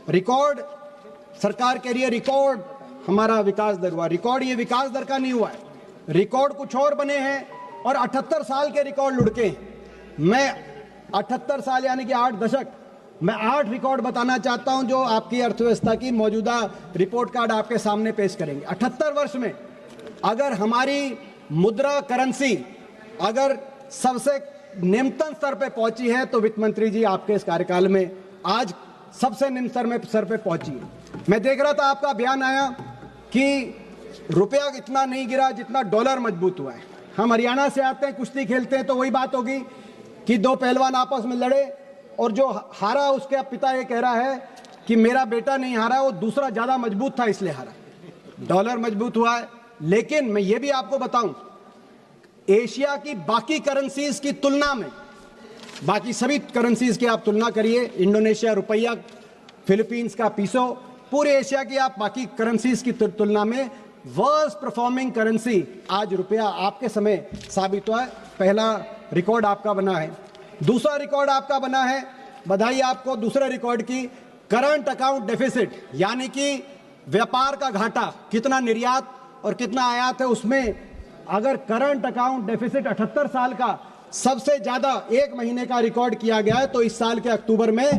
Record सरकार कह रही है, रिकॉर्ड हमारा विकास दर हुआ। रिकॉर्ड ये विकास दर का नहीं हुआ है, रिकॉर्ड कुछ और बने हैं और 78 साल के रिकॉर्ड लुढ़के हैं। मैं 78 साल यानी कि 8 दशक, मैं 8 रिकॉर्ड बताना चाहता हूं जो आपकी अर्थव्यवस्था की मौजूदा रिपोर्ट कार्ड आपके सामने पेश करेंगे। 78 वर्ष में अगर हमारी मुद्रा करेंसी अगर सबसे निम्नतम स्तर पे पहुंची है तो वित्त मंत्री जी आपके इस कार्यकाल में आज सबसे निम्न स्तर पे पहुंची है। मैं देख रहा था आपका बयान आया कि रुपया इतना नहीं गिरा जितना डॉलर मजबूत हुआ है। हम हरियाणा से आते हैं, कुश्ती खेलते हैं, तो वही बात होगी कि 2 पहलवान आपस में लड़े और जो हारा उसके पिता ये कह रहा है कि मेरा बेटा नहीं हारा, वो दूसरा ज्यादा मजबूत था इसलिए हारा। डॉलर मजबूत हुआ है। लेकिन मैं ये भी आपको बताऊं, एशिया की बाकी करेंसीज की तुलना में, बाकी सभी करेंसीज की आप तुलना करिए, इंडोनेशिया रुपया, फिलीपींस का पीसो, पूरे एशिया की आप बाकी करेंसीज की तुलना में वर्स्ट परफॉर्मिंग करेंसी आज रुपया आपके समय साबित हुआ है। पहला रिकॉर्ड आपका बना है। दूसरा रिकॉर्ड आपका बना है, बधाई आपको दूसरे रिकॉर्ड की, करंट अकाउंट डेफिसिट, यानी कि व्यापार का घाटा, कितना निर्यात और कितना आयात है, उसमें अगर करंट अकाउंट डेफिसिट 78 साल का सबसे ज्यादा एक महीने का रिकॉर्ड किया गया है तो इस साल के अक्टूबर में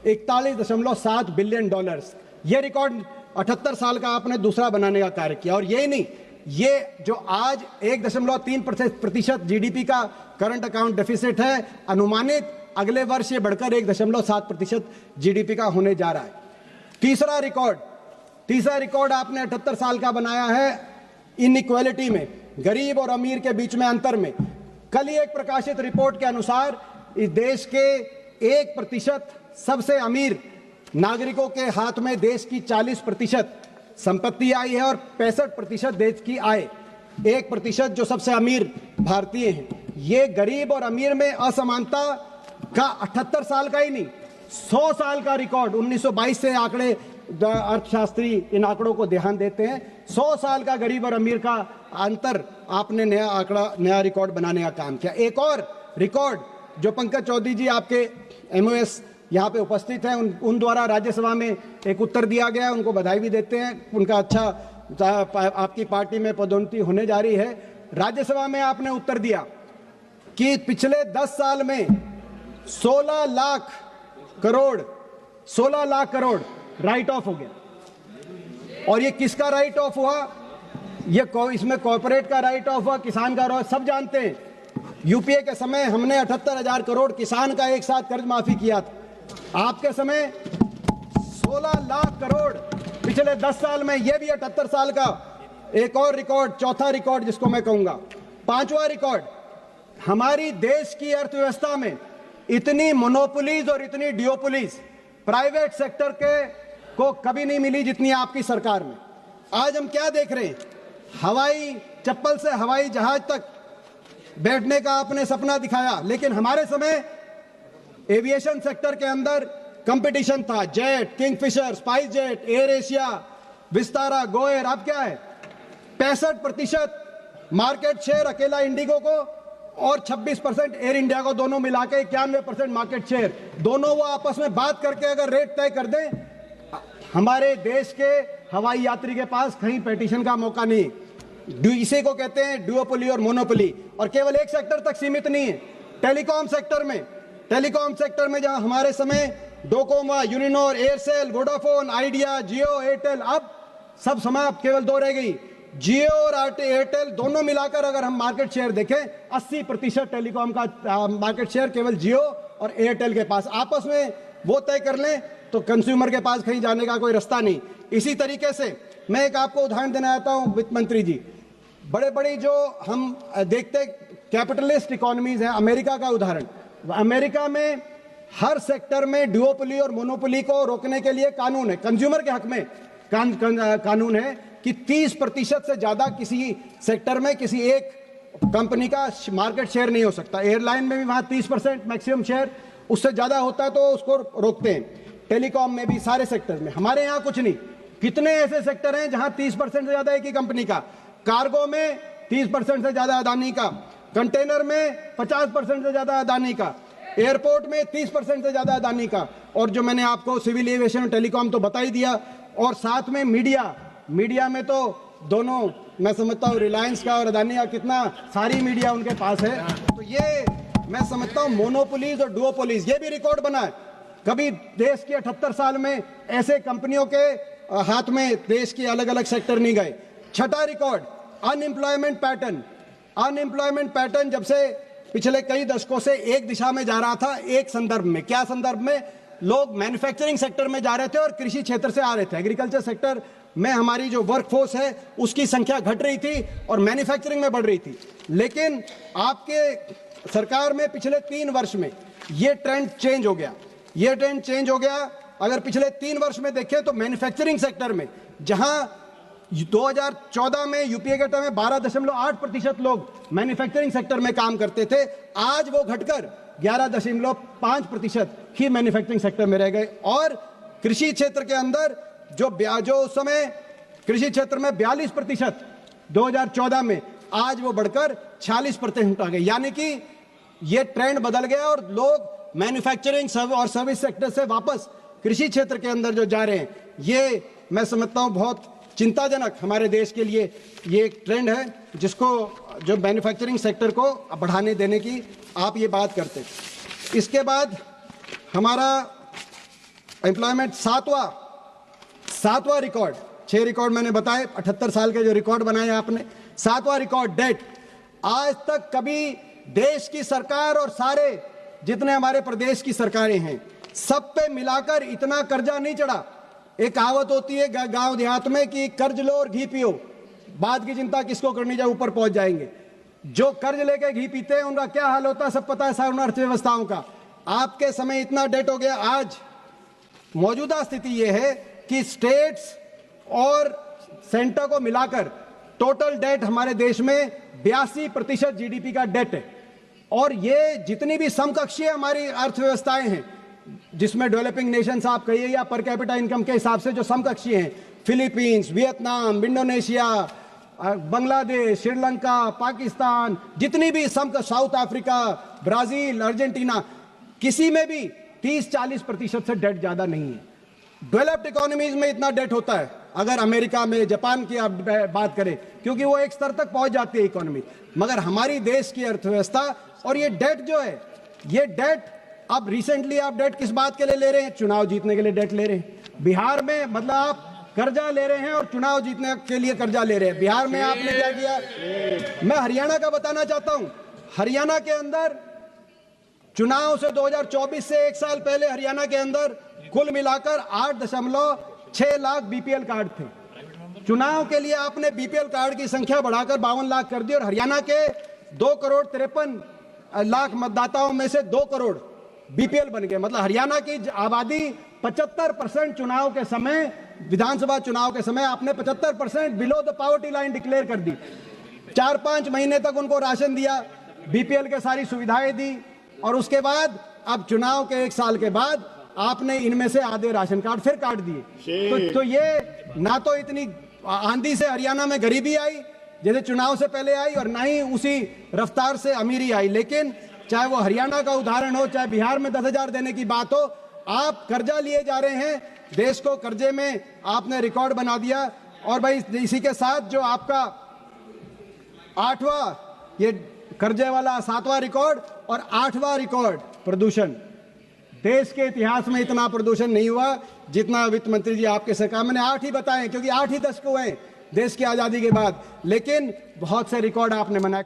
41.7 बिलियन डॉलर्स, ये रिकॉर्ड 78 साल का आपने दूसरा बनाने का कार्य किया। और यही नहीं, ये जो आज 1.3% जीडीपी का करंट अकाउंट डेफिसिट है, अनुमानित अगले वर्ष ये बढ़कर 1.7% जीडीपी का होने जा रहा है। तीसरा रिकॉर्ड आपने 78 साल का बनाया है इनइक्वालिटी में, गरीब और अमीर के बीच में अंतर में। कल ही एक प्रकाशित रिपोर्ट के अनुसार इस देश के 1% सबसे अमीर नागरिकों के हाथ में देश की 40% संपत्ति आई है और 65% देश की आय, 1% जो सबसे अमीर भारतीय हैं। ये गरीब और अमीर में असमानता का 78 साल का ही नहीं, 100 साल का रिकॉर्ड, 1922 से आंकड़े अर्थशास्त्री इन आंकड़ों को ध्यान देते हैं। 100 साल का गरीब और अमीर का अंतर आपने नया रिकॉर्ड बनाने का काम किया। एक और रिकॉर्ड जो पंकज चौधरी जी आपके एमओएस यहाँ पे उपस्थित हैं, उन द्वारा राज्यसभा में एक उत्तर दिया गया, उनको बधाई भी देते हैं, उनका अच्छा आपकी पार्टी में पदोन्नति होने जा रही है। राज्यसभा में आपने उत्तर दिया कि पिछले 10 साल में 16 लाख करोड़ राइट ऑफ हो गया। और ये किसका राइट ऑफ हुआ? ये इसमें कॉर्पोरेट का राइट ऑफ हुआ, किसान का, सब जानते हैं। यूपीए के समय हमने 78,000 करोड़ किसान का एक साथ कर्ज माफी किया था। आपके समय 16 लाख करोड़ पिछले 10 साल में, ये भी 78 साल का एक और रिकॉर्ड, चौथा रिकॉर्ड जिसको मैं कहूंगा। पांचवा रिकॉर्ड, हमारी देश की अर्थव्यवस्था में इतनी मोनोपोलीज और इतनी डियोपोलीज प्राइवेट सेक्टर को कभी नहीं मिली जितनी आपकी सरकार में। आज हम क्या देख रहे हैं, हवाई चप्पल से हवाई जहाज तक बैठने का आपने सपना दिखाया, लेकिन हमारे समय एविएशन सेक्टर के अंदर कंपटीशन था। Jet, Kingfisher, spice jet, air Asia, Vistara, GoAir, अब क्या है 65% मार्केट शेयर अकेला इंडिगो को और 26% एयर इंडिया को, दोनों मिला के 91% मार्केट शेयर। दोनों वो आपस में बात करके अगर रेट तय कर दें, हमारे देश के हवाई यात्री के पास कहीं पेटिशन का मौका नहीं। इसी को कहते हैं डुओपोली और मोनोपोली। और केवल एक सेक्टर तक सीमित नहीं है, टेलीकॉम सेक्टर में जहां हमारे समय डोकोमा, यूनिनोर, एयरसेल, वोडाफोन, आइडिया, जियो, एयरटेल, अब सब समाप्त, केवल 2 रह गई। जियो और एयरटेल दोनों मिलाकर अगर हम मार्केट शेयर देखें, 80% टेलीकॉम का मार्केट शेयर केवल जियो और एयरटेल के पास। आपस में वो तय कर लें तो कंज्यूमर के पास कहीं जाने का कोई रास्ता नहीं। इसी तरीके से मैं एक आपको उदाहरण देना चाहता हूं वित्त मंत्री जी, बड़े जो हम देखते कैपिटलिस्ट इकोनॉमीज हैं, अमेरिका का उदाहरण। अमेरिका में हर सेक्टर में डुओपोली और मोनोपोली को रोकने के लिए कानून है, कंज्यूमर के हक में कानून है कि 30% से ज्यादा किसी सेक्टर में किसी एक कंपनी का मार्केट शेयर नहीं हो सकता। एयरलाइन में भी वहां 30% मैक्सिमम शेयर, उससे ज्यादा होता है तो उसको रोकते हैं। टेलीकॉम में भी, सारे सेक्टर में। हमारे यहाँ कुछ नहीं। कितने ऐसे सेक्टर हैं जहां 30% से ज्यादा एक ही कंपनी का, कार्गो में 30% से ज्यादा अदानी का, कंटेनर में 50% से ज्यादा अदानी का, एयरपोर्ट में 30% से ज्यादा अदानी का, और जो मैंने आपको सिविल एविएशन और टेलीकॉम तो बता ही दिया, और साथ में मीडिया में तो दोनों मैं समझता हूँ रिलायंस का और अदानी का कितना सारी मीडिया उनके पास है। तो ये मैं समझता हूँ मोनोपोलीज और डुओपोलीज, ये भी रिकॉर्ड बना है। कभी देश के 78 साल में ऐसे कंपनियों के हाथ में देश के अलग अलग सेक्टर नहीं गए। छठा रिकॉर्ड अनएम्प्लॉयमेंट पैटर्न जब से पिछले कई दशकों से एक दिशा में जा रहा था, एक संदर्भ में। क्या संदर्भ में? लोग मैन्युफैक्चरिंग सेक्टर में जा रहे थे और कृषि क्षेत्र से आ रहे थे। एग्रीकल्चर सेक्टर में हमारी जो वर्कफोर्स है उसकी संख्या घट रही थी और मैन्युफैक्चरिंग में बढ़ रही थी। लेकिन आपके सरकार में पिछले 3 वर्ष में ये ट्रेंड चेंज हो गया। अगर पिछले 3 वर्ष में देखें तो मैन्युफैक्चरिंग सेक्टर में जहां 2014 में यूपीए के टाइम में 12.8% लोग मैन्युफैक्चरिंग सेक्टर में काम करते थे, आज वो घटकर 11.5% ही मैन्युफैक्चरिंग सेक्टर में रह गए। और कृषि क्षेत्र के अंदर जो उस समय कृषि क्षेत्र में 42% 2014 में, आज वो बढ़कर 46% आ गए। यानी कि ये ट्रेंड बदल गया और लोग मैन्युफैक्चरिंग और सर्विस सेक्टर से वापस कृषि क्षेत्र के अंदर जो जा रहे हैं, ये मैं समझता हूं बहुत चिंताजनक हमारे देश के लिए ये एक ट्रेंड है, जिसको जो मैन्युफैक्चरिंग सेक्टर को बढ़ाने देने की आप ये बात करते हैं। इसके बाद हमारा एम्प्लॉयमेंट सातवां रिकॉर्ड, 6 रिकॉर्ड मैंने बताए, 78 साल के जो रिकॉर्ड बनाए आपने। 7वां रिकॉर्ड डेट। आज तक कभी देश की सरकार और सारे जितने हमारे प्रदेश की सरकारें हैं सब पे मिलाकर इतना कर्जा नहीं चढ़ा। एक कहावत होती है गांव देहात में कि कर्ज लो और घी पियो, बाद की चिंता किसको करनी, जब ऊपर पहुंच जाएंगे। जो कर्ज लेके घी पीते हैं उनका क्या हाल होता है सब पता है, सारी अर्थव्यवस्थाओं का। आपके समय इतना डेट हो गया। आज मौजूदा स्थिति यह है कि स्टेट्स और सेंटर को मिलाकर टोटल डेट हमारे देश में 82% जीडीपी का डेट है। और ये जितनी भी समकक्षीय हमारी अर्थव्यवस्थाएं हैं, जिसमें डेवलपिंग नेशंस आप कहिए या पर कैपिटा इनकम के हिसाब से जो समकक्षीय हैं, Philippines, Vietnam, Indonesia, Bangladesh, Sri Lanka, Pakistan, जितनी भी साउथ अफ्रीका, ब्राजील, अर्जेंटीना, किसी में भी 30-40% से डेट ज्यादा नहीं है। डेवलप्ड इकोनॉमीज में इतना डेट होता है, अगर अमेरिका में, जापान की आप बात करें, क्योंकि वो एक स्तर तक पहुंच जाती है इकोनॉमी। मगर हमारी देश की अर्थव्यवस्था और ये डेट जो है, ये डेट अब रिसेंटली आप डेट किस बात के लिए ले रहे हैं? चुनाव जीतने के लिए डेट ले रहे हैं। बिहार में मतलब आप कर्जा ले रहे हैं और चुनाव जीतने के लिए कर्जा ले रहे हैं। बिहार में आपने क्या किया? मैं हरियाणा का बताना चाहता हूं। हरियाणा के अंदर चुनाव से 2024 से 1 साल पहले हरियाणा के अंदर कुल मिलाकर 8.6 लाख बीपीएल कार्ड थे। चुनाव के लिए आपने बीपीएल कार्ड की संख्या बढ़ाकर 52 लाख कर दी और हरियाणा के 2.53 करोड़ मतदाताओं में से 2 करोड़ बीपीएल बन गए। मतलब हरियाणा की आबादी 75% चुनाव के समय, विधानसभा चुनाव के समय आपने 75% below the poverty line declare कर दी। 4-5 महीने तक उनको राशन दिया, बीपीएल के सारी सुविधाएं दी, और उसके बाद अब चुनाव के 1 साल के बाद आपने इनमें से आधे राशन कार्ड फिर काट दिए। तो ये ना तो इतनी आंधी से हरियाणा में गरीबी आई जैसे चुनाव से पहले आई, और ना ही उसी रफ्तार से अमीरी आई। लेकिन चाहे वो हरियाणा का उदाहरण हो, चाहे बिहार में 10,000 देने की बात हो, आप कर्जा लिए जा रहे हैं, देश को कर्जे में आपने रिकॉर्ड बना दिया। और भाई इसी के साथ जो आपका 8वां ये कर्जे वाला 7वां रिकॉर्ड और 8वां रिकॉर्ड प्रदूषण। देश के इतिहास में इतना प्रदूषण नहीं हुआ जितना वित्त मंत्री जी आपके सरकार, मैंने 8 ही बताए क्योंकि 8 ही दशक हुए देश की आजादी के बाद, लेकिन बहुत से रिकॉर्ड आपने बनाए।